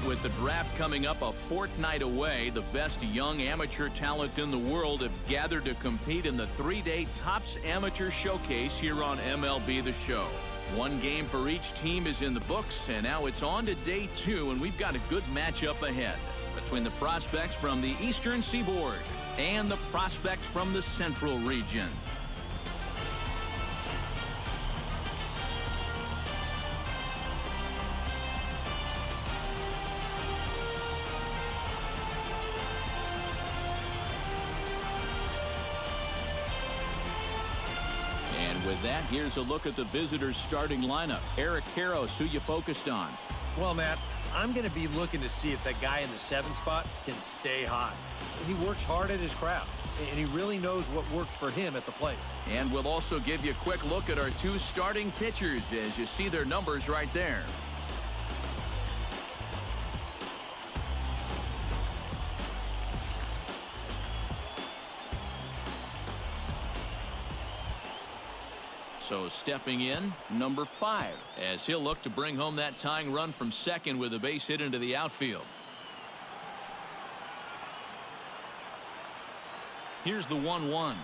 With the draft coming up a fortnight away, the best young amateur talent in the world have gathered to compete in the 3-day Topps Amateur Showcase here on MLB The Show. One game for each team is in the books, and now it's on to day 2, and we've got a good matchup ahead between the prospects from the Eastern Seaboard and the prospects from the Central region. With that, here's a look at the visitors' starting lineup. Eric Karros, who you focused on? Well, Matt, I'm going to be looking to see if that guy in the 7th spot can stay hot. He works hard at his craft, and he really knows what works for him at the plate. And we'll also give you a quick look at our 2 starting pitchers as you see their numbers right there. So stepping in, number 5, as he'll look to bring home that tying run from second with a base hit into the outfield. Here's the 1-1.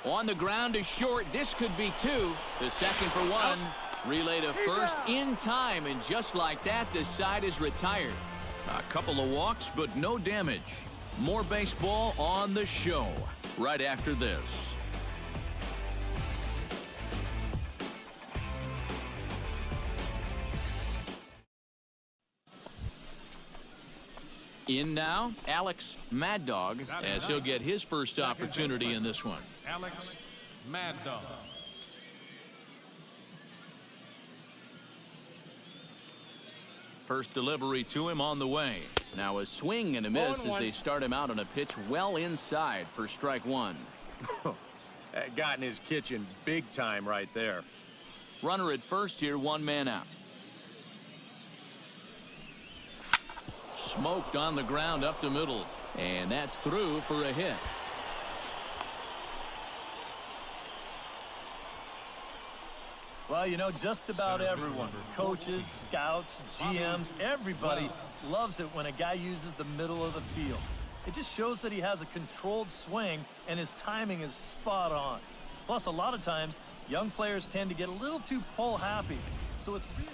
On the ground to short. This could be 2. The second for 1. Relay to first in time, and just like that, the side is retired. A couple of walks, but no damage. More baseball on the show right after this. In now, Alex Mad Dog, as he'll get his first opportunity in this one. Alex Mad Dog. First delivery to him on the way. Now a swing and a miss as they start him out on a pitch well inside for strike 1. That got in his kitchen big time right there. Runner at first here, 1 man out. Smoked on the ground up the middle, and that's through for a hit. Well, you know, just about everyone, coaches, scouts, GMs, everybody loves it when a guy uses the middle of the field. It just shows that he has a controlled swing and his timing is spot on. Plus, a lot of times, young players tend to get a little too pull happy, so it's really...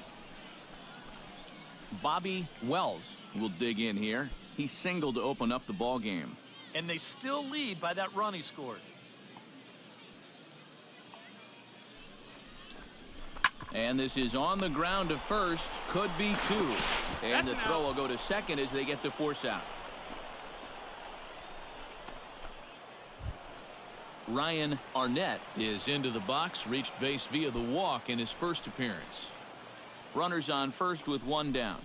Bobby Wells will dig in here. He singled to open up the ball game. And they still lead by that run he scored. And this is on the ground to first. Could be 2. And the throw will go to second as they get the force out. Ryan Arnett is into the box. Reached base via the walk in his first appearance. Runners on first with 1 down.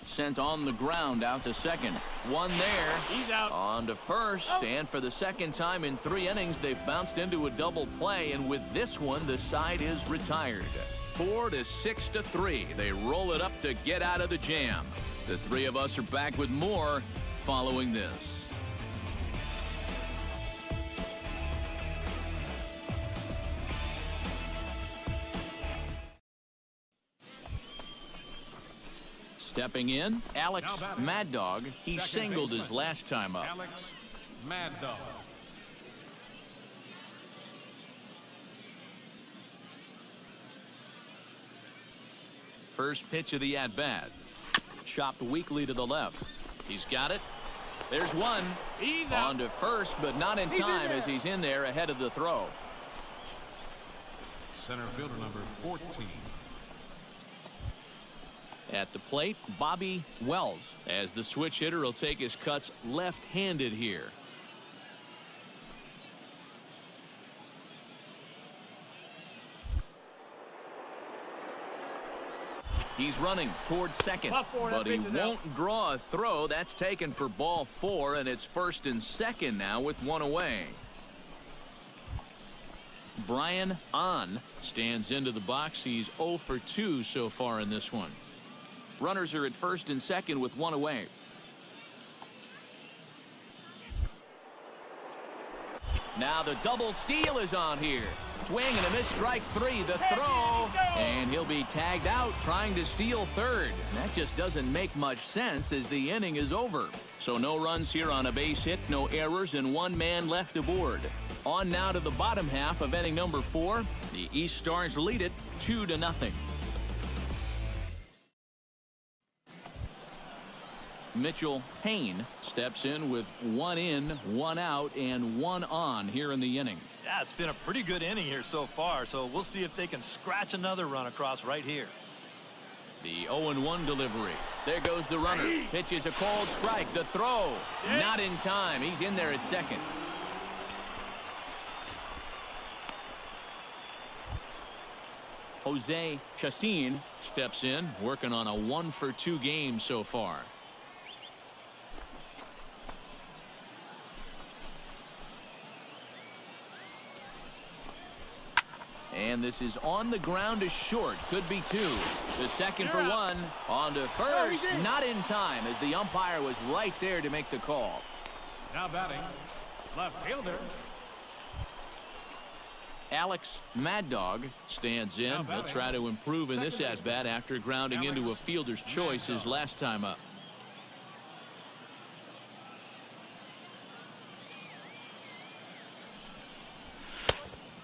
Sent on the ground out to second. 1 there. He's out. On to first. And for the second time in 3 innings, they've bounced into a double play. And with this one, the side is retired. 4 to 6 to 3. They roll it up to get out of the jam. The 3 of us are back with more following this. Stepping in, Alex Mad Dog. He singled his last time up. Alex Mad Dog. First pitch of the at-bat. Chopped weakly to the left. He's got it. There's 1. He's on to first, but not in time as he's in there ahead of the throw. Center fielder number 14. At the plate, Bobby Wells, as the switch hitter will take his cuts left-handed here. He's running towards second, but he won't draw a throw. That's taken for ball 4, and it's first and second now with 1 away. Brian Ahn stands into the box. He's 0 for 2 so far in this one. Runners are at first and second with 1 away. Now the double steal is on here. swing and a miss, strike three. The throw, and he'll be tagged out trying to steal third. And that just doesn't make much sense as the inning is over. So no runs here on a base hit, no errors, and one man left aboard. On now to the bottom half of inning number 4. The East Stars lead it 2-0. Mitchell Payne steps in with 1 in, 1 out, and 1 on here in the inning. Yeah, it's been a pretty good inning here so far, so we'll see if they can scratch another run across right here. The 0-1 delivery. There goes the runner. Pitch is a called strike. The throw, not in time. He's in there at second. Jose Chacin steps in, working on a 1-for-2 game so far. And this is on the ground to short. Could be 2. The second for 1. On to first. Not in time as the umpire was right there to make the call. Now batting, left fielder. Alex Mad Dog stands in. He'll try to improve in this at-bat after grounding into a fielder's choice his last time up.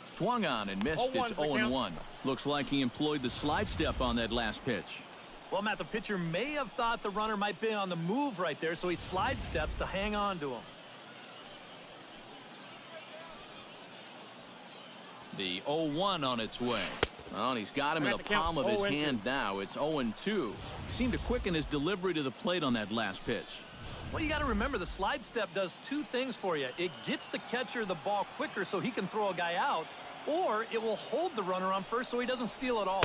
Swung on and missed. It's 0-1. Looks like he employed the slide step on that last pitch. Well, Matt, the pitcher may have thought the runner might be on the move right there, so he slide steps to hang on to him. The 0-1 on its way. Well, and he's got him in the palm of his hand now. It's 0-2. Seemed to quicken his delivery to the plate on that last pitch. Well, you got to remember the slide step does 2 things for you. It gets the catcher the ball quicker so he can throw a guy out, or it will hold the runner on first so he doesn't steal it all.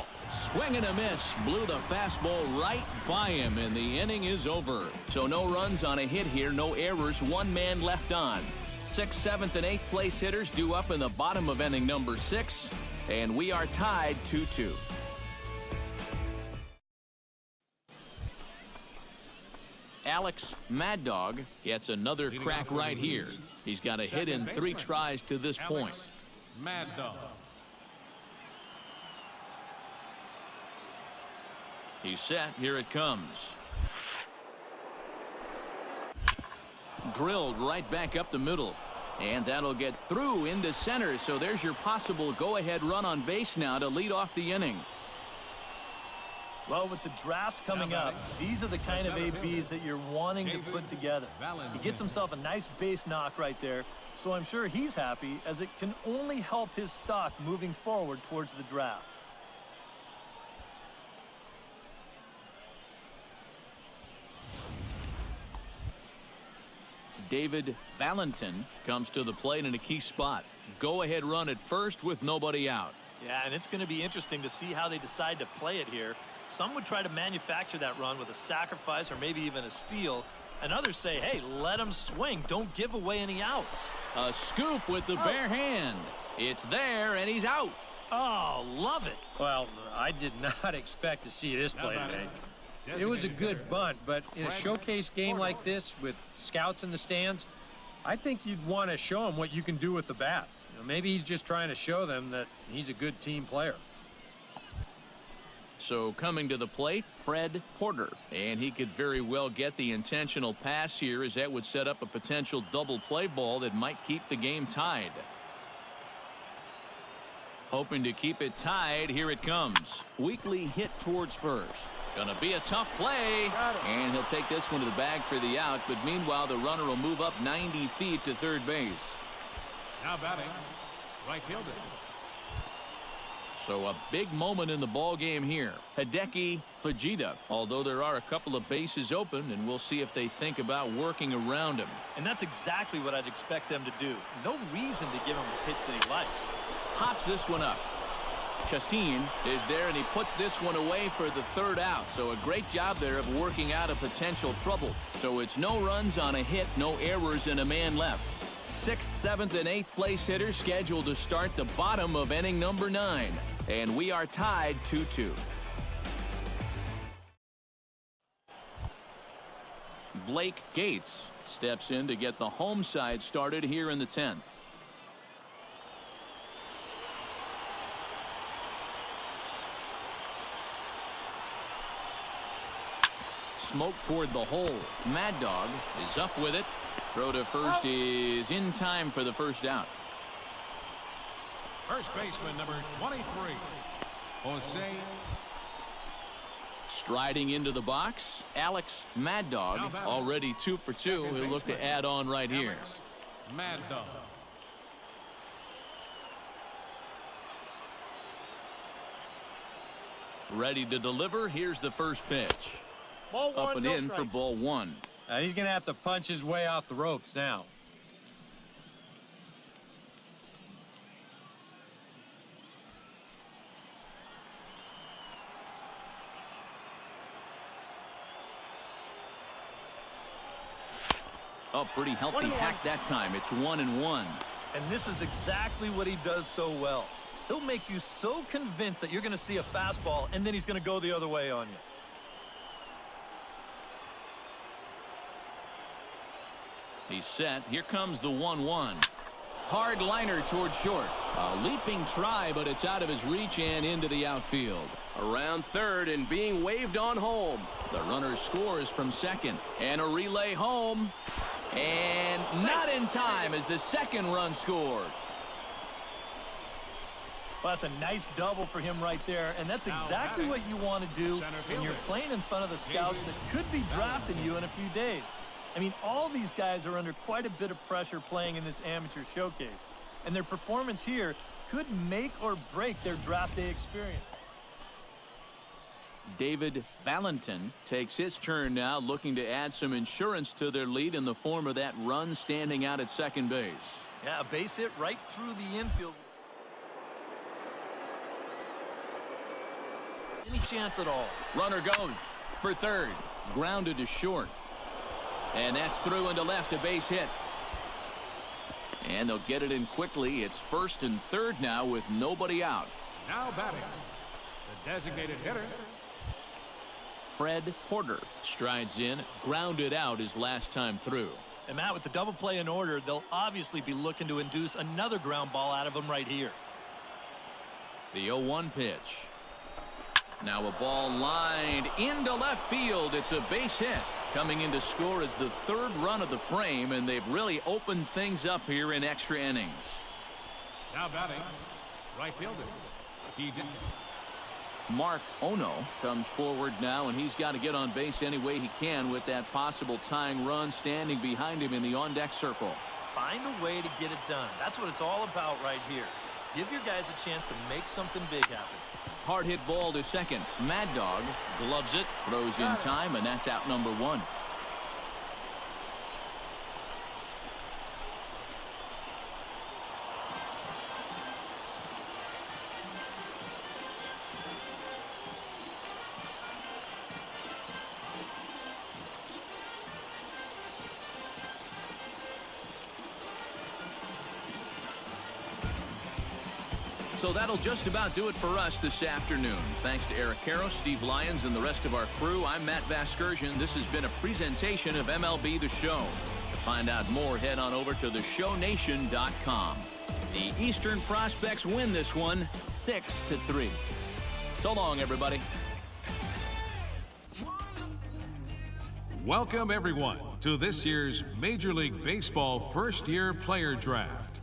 Swing and a miss. Blew the fastball right by him, and the inning is over. So no runs on a hit here, no errors, 1 man left on. 6th, 7th, and 8th place hitters due up in the bottom of inning number 6, and we are tied 2-2. Alex Mad Dog gets another crack right here. He's got a hit in 3 tries to this point. Mad Dog. He's set. Here it comes. Drilled right back up the middle. And that'll get through into center. So there's your possible go-ahead run on base now to lead off the inning. Well, with the draft coming up, these are the kind of ABs that you're wanting to put together. He gets himself a nice base knock right there, so I'm sure he's happy, as it can only help his stock moving forward towards the draft. David Valentin comes to the plate in a key spot. Go-ahead run at first with nobody out. Yeah, and it's going to be interesting to see how they decide to play it here. Some would try to manufacture that run with a sacrifice or maybe even a steal. And others say, hey, let him swing. Don't give away any outs. A scoop with the bare hand. It's there, and he's out. Oh, love it. Well, I did not expect to see this play today. It was a good bunt, but in a showcase game like this with scouts in the stands, I think you'd want to show them what you can do with the bat. Maybe he's just trying to show them that he's a good team player. So coming to the plate, Fred Porter. And he could very well get the intentional pass here, as that would set up a potential double play ball that might keep the game tied. Hoping to keep it tied, here it comes. Weakly hit towards first. Gonna be a tough play. And he'll take this one to the bag for the out. But meanwhile, the runner will move up 90 feet to third base. Now batting, right fielder. So a big moment in the ball game here. Hideki Fujita, although there are a couple of bases open, and we'll see if they think about working around him. And that's exactly what I'd expect them to do. No reason to give him a pitch that he likes. Hops this one up. Chacin is there, and he puts this one away for the third out. So a great job there of working out a potential trouble. So it's no runs on a hit, no errors, and a man left. 6th, 7th, and 8th place hitters scheduled to start the bottom of inning number 9. And we are tied 2-2. Blake Gates steps in to get the home side started here in the 10th. smoke toward the hole. Mad Dog is up with it. Throw to first is in time for the first out. First baseman number 23, Jose. Striding into the box, Alex Mad Dog, already 2 for 2. He'll look to add on right here. Mad Dog. Ready to deliver. Here's the first pitch. Ball one, Up and no in for strike. ball 1. He's going to have to punch his way off the ropes now. Oh, pretty healthy hack that time. It's 1-1. And this is exactly what he does so well. He'll make you so convinced that you're going to see a fastball, and then he's going to go the other way on you. He's set. Here comes the 1-1. Hard liner toward short. A leaping try, but it's out of his reach and into the outfield. Around third and being waved on home. The runner scores from second. And a relay home. And not in time as the second run scores. Well, that's a nice double for him right there, and that's exactly what you want to do when you're playing in front of the scouts that could be drafting you in a few days. I mean, all these guys are under quite a bit of pressure playing in this amateur showcase, and their performance here could make or break their draft day experience. David Valentin takes his turn now, looking to add some insurance to their lead in the form of that run standing out at second base. Yeah, a base hit right through the infield. Any chance at all. Runner goes for third. Grounded to short. And that's through into left, a base hit. And they'll get it in quickly. It's first and third now with nobody out. Now batting, the designated hitter, Fred Porter strides in, grounded out his last time through. And Matt, with the double play in order, they'll obviously be looking to induce another ground ball out of him right here. The 0-1 pitch. Now a ball lined into left field. It's a base hit. Coming in to score is the third run of the frame, and they've really opened things up here in extra innings. now batting, right fielder, Keaton. Mark Ono comes forward now, and he's got to get on base any way he can with that possible tying run standing behind him in the on-deck circle. Find a way to get it done. That's what it's all about right here. Give your guys a chance to make something big happen. Hard hit ball to second. Mad Dog gloves it, throws in time, and that's out number 1. So that'll just about do it for us this afternoon. Thanks to Eric Caro, Steve Lyons, and the rest of our crew. I'm Matt Vasgersian. This has been a presentation of MLB The Show. To find out more, head on over to theshownation.com. The Eastern Prospects win this one 6-3. So long, everybody. Welcome, everyone, to this year's Major League Baseball first-year player draft.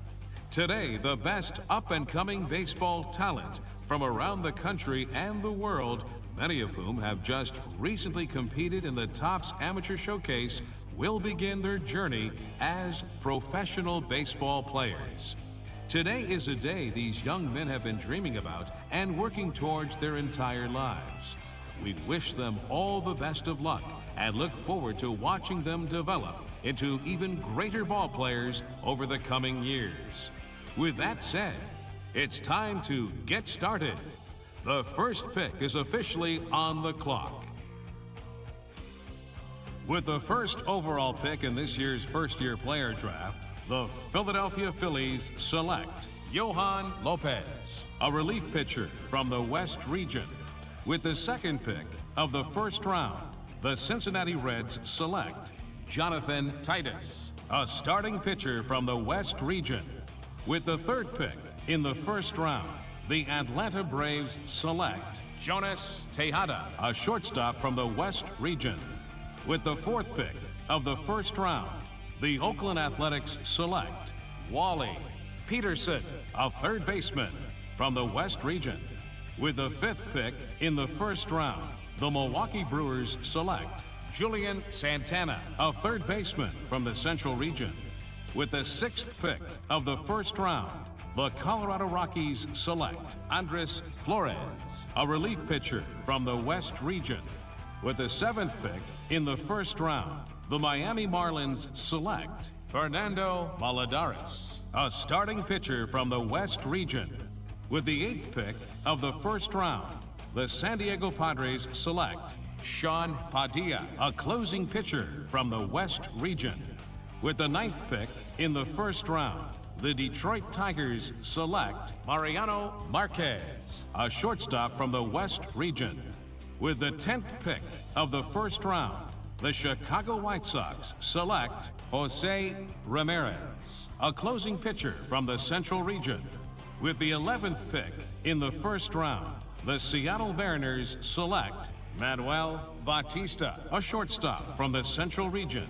Today, the best up-and-coming baseball talent from around the country and the world, many of whom have just recently competed in the Topps Amateur Showcase, will begin their journey as professional baseball players. Today is a day these young men have been dreaming about and working towards their entire lives. We wish them all the best of luck and look forward to watching them develop into even greater ball players over the coming years. With that said, it's time to get started. The first pick is officially on the clock. With the first overall pick in this year's first-year player draft, the Philadelphia Phillies select Johan Lopez, a relief pitcher from the West region. With the second pick of the first round, the Cincinnati Reds select Jonathan Titus, a starting pitcher from the West region. With the third pick in the first round, the Atlanta Braves select Jonas Tejada, a shortstop from the West region. With the 4th pick of the first round, the Oakland Athletics select Wally Peterson, a third baseman from the West region. With the 5th pick in the first round, the Milwaukee Brewers select Julian Santana, a third baseman from the Central region. With the 6th pick of the first round, the Colorado Rockies select Andres Flores, a relief pitcher from the West region. With the 7th pick in the first round, the Miami Marlins select Fernando Valladares, a starting pitcher from the West region. With the 8th pick of the first round, the San Diego Padres select Sean Padilla, a closing pitcher from the West region. With the 9th pick in the first round, the Detroit Tigers select Mariano Marquez, a shortstop from the West region. With the 10th pick of the first round, the Chicago White Sox select Jose Ramirez, a closing pitcher from the Central region. With the 11th pick in the first round, the Seattle Mariners select Manuel Bautista, a shortstop from the Central region.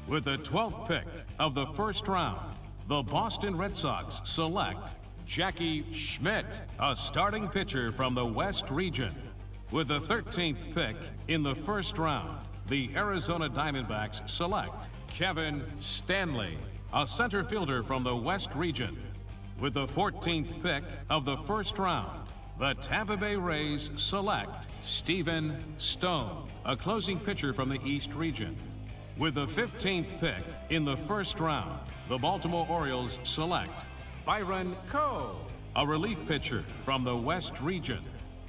With the 12th pick of the first round, the Boston Red Sox select Jackie Schmidt, a starting pitcher from the West region. With the 13th pick in the first round, the Arizona Diamondbacks select Kevin Stanley, a center fielder from the West region. With the 14th pick of the first round, the Tampa Bay Rays select Stephen Stone, a closing pitcher from the East region. With the 15th pick in the first round, the Baltimore Orioles select Byron Cole, a relief pitcher from the West region.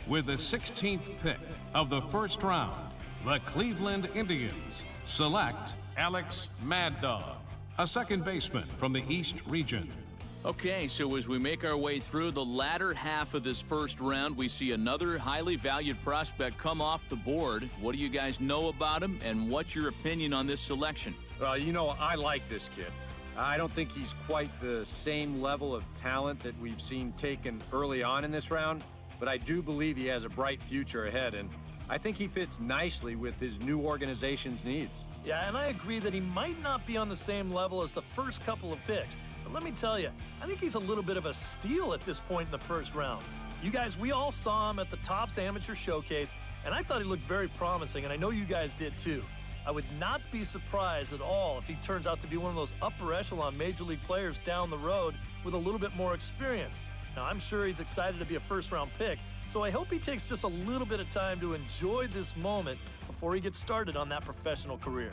With the 16th pick of the first round, the Cleveland Indians select Alex Mad Dog, a second baseman from the East region. Okay, so as we make our way through the latter half of this first round, we see another highly valued prospect come off the board. What do you guys know about him, and what's your opinion on this selection? Well, you know, I like this kid. I don't think he's quite the same level of talent that we've seen taken early on in this round, but I do believe he has a bright future ahead, and I think he fits nicely with his new organization's needs. Yeah, and I agree that he might not be on the same level as the first couple of picks. But let me tell you, I think he's a little bit of a steal at this point in the first round. You guys, we all saw him at the Topps Amateur Showcase, and I thought he looked very promising, and I know you guys did too. I would not be surprised at all if he turns out to be one of those upper echelon Major League players down the road with a little bit more experience. Now, I'm sure he's excited to be a first-round pick, so I hope he takes just a little bit of time to enjoy this moment before he gets started on that professional career.